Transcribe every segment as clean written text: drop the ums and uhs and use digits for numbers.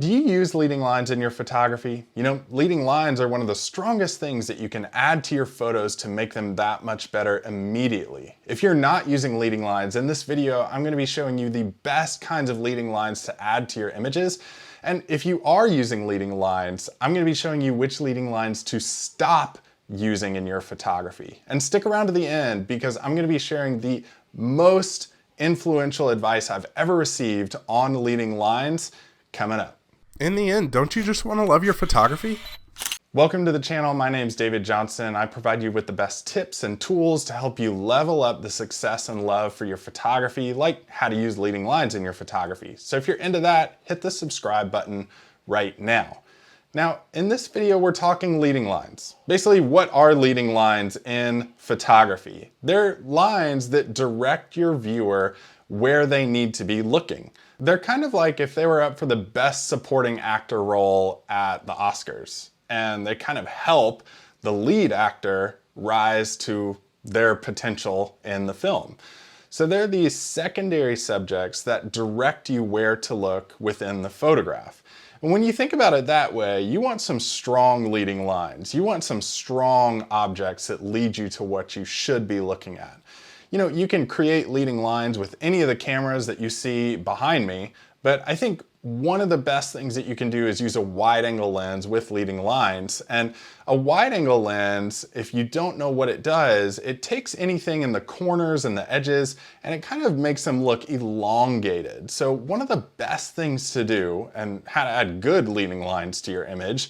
Do you use leading lines in your photography? You know, leading lines are one of the strongest things that you can add to your photos to make them that much better immediately. If you're not using leading lines, in this video, I'm going to be showing you the best kinds of leading lines to add to your images. And if you are using leading lines, I'm going to be showing you which leading lines to stop using in your photography. And stick around to the end because I'm going to be sharing the most influential advice I've ever received on leading lines coming up. In the end, don't you just want to love your photography? Welcome to the channel. My name's David Johnston. I provide you with the best tips and tools to help you level up the success and love for your photography, like how to use leading lines in your photography. So if you're into that, hit the subscribe button right now. Now, in this video, we're talking leading lines. Basically, what are leading lines in photography? They're lines that direct your viewer where they need to be looking. They're kind of like if they were up for the best supporting actor role at the Oscars, and they kind of help the lead actor rise to their potential in the film. So they're these secondary subjects that direct you where to look within the photograph. And when you think about it that way, you want some strong leading lines. You want some strong objects that lead you to what you should be looking at. You know, you can create leading lines with any of the cameras that you see behind me, but I think one of the best things that you can do is use a wide angle lens with leading lines. And a wide angle lens, if you don't know what it does, it takes anything in the corners and the edges and it kind of makes them look elongated. So one of the best things to do, and how to add good leading lines to your image,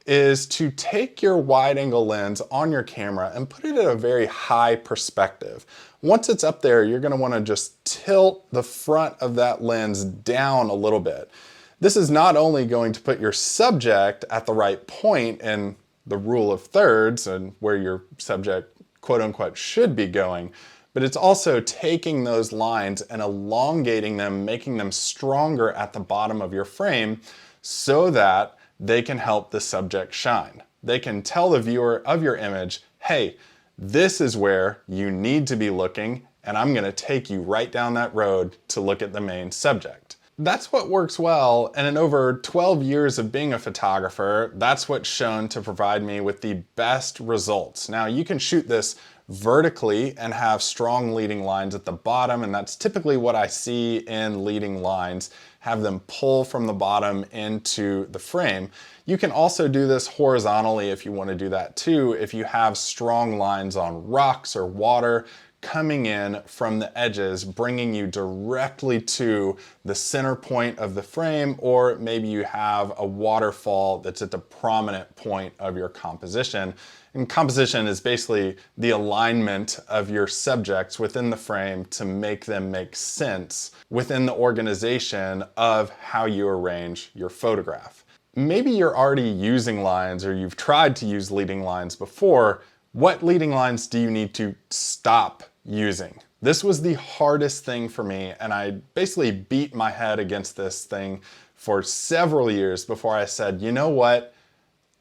is to take your wide angle lens on your camera and put it at a very high perspective. Once it's up there, you're gonna wanna just tilt the front of that lens down a little bit. This is not only going to put your subject at the right point in the rule of thirds and where your subject quote unquote should be going, but it's also taking those lines and elongating them, making them stronger at the bottom of your frame so that they can help the subject shine. They can tell the viewer of your image, hey, this is where you need to be looking, and I'm gonna take you right down that road to look at the main subject. That's what works well, and in over 12 years of being a photographer, that's what's shown to provide me with the best results. Now, you can shoot this vertically and have strong leading lines at the bottom, and that's typically what I see in leading lines, have them pull from the bottom into the frame. You can also do this horizontally if you want to do that too, if you have strong lines on rocks or water coming in from the edges, bringing you directly to the center point of the frame, or maybe you have a waterfall that's at the prominent point of your composition. And composition is basically the alignment of your subjects within the frame to make them make sense within the organization of how you arrange your photograph. Maybe you're already using lines or you've tried to use leading lines before. What leading lines do you need to stop using? This was the hardest thing for me, and I basically beat my head against this thing for several years before I said, you know what?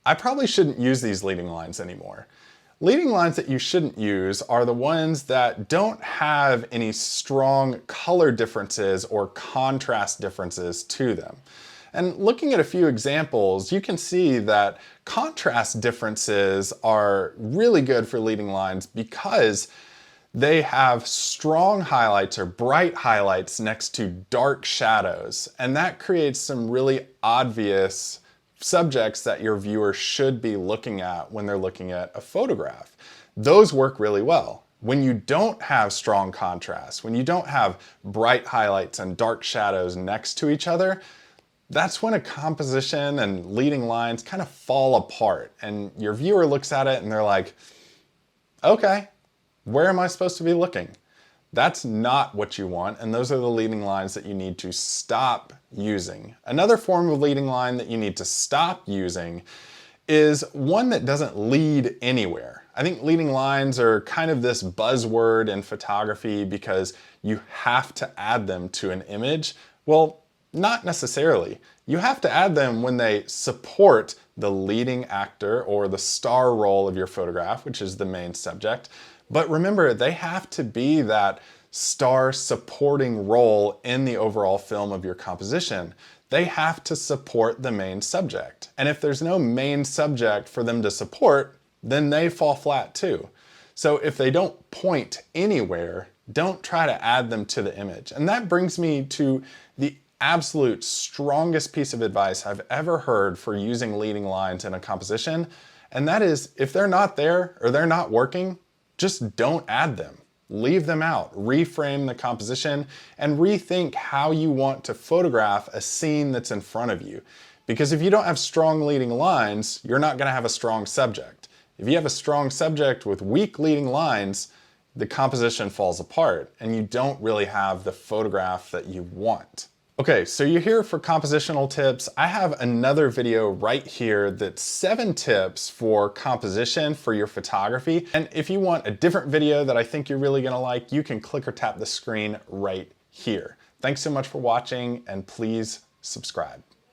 I probably shouldn't use these leading lines anymore. Leading lines that you shouldn't use are the ones that don't have any strong color differences or contrast differences to them. And looking at a few examples, you can see that contrast differences are really good for leading lines because they have strong highlights or bright highlights next to dark shadows. And that creates some really obvious subjects that your viewer should be looking at when they're looking at a photograph. Those work really well. When you don't have strong contrast, when you don't have bright highlights and dark shadows next to each other, that's when a composition and leading lines kind of fall apart and your viewer looks at it and they're like, okay, where am I supposed to be looking? That's not what you want, and those are the leading lines that you need to stop using. Another form of leading line that you need to stop using is one that doesn't lead anywhere. I think leading lines are kind of this buzzword in photography because you have to add them to an image. Well, not necessarily. You have to add them when they support the leading actor or the star role of your photograph, which is the main subject. But remember, they have to be that star supporting role in the overall film of your composition. they have to support the main subject. And if there's no main subject for them to support, then they fall flat too. So if they don't point anywhere, don't try to add them to the image. And that brings me to the absolute strongest piece of advice I've ever heard for using leading lines in a composition. And that is, if they're not there or they're not working, just don't add them. Leave them out, reframe the composition, and rethink how you want to photograph a scene that's in front of you. Because if you don't have strong leading lines, you're not going to have a strong subject. If you have a strong subject with weak leading lines, the composition falls apart and you don't really have the photograph that you want. Okay, so you're here for compositional tips. I have another video right here that's 7 tips for composition for your photography. And if you want a different video that I think you're really gonna like, you can click or tap the screen right here. Thanks so much for watching, and please subscribe.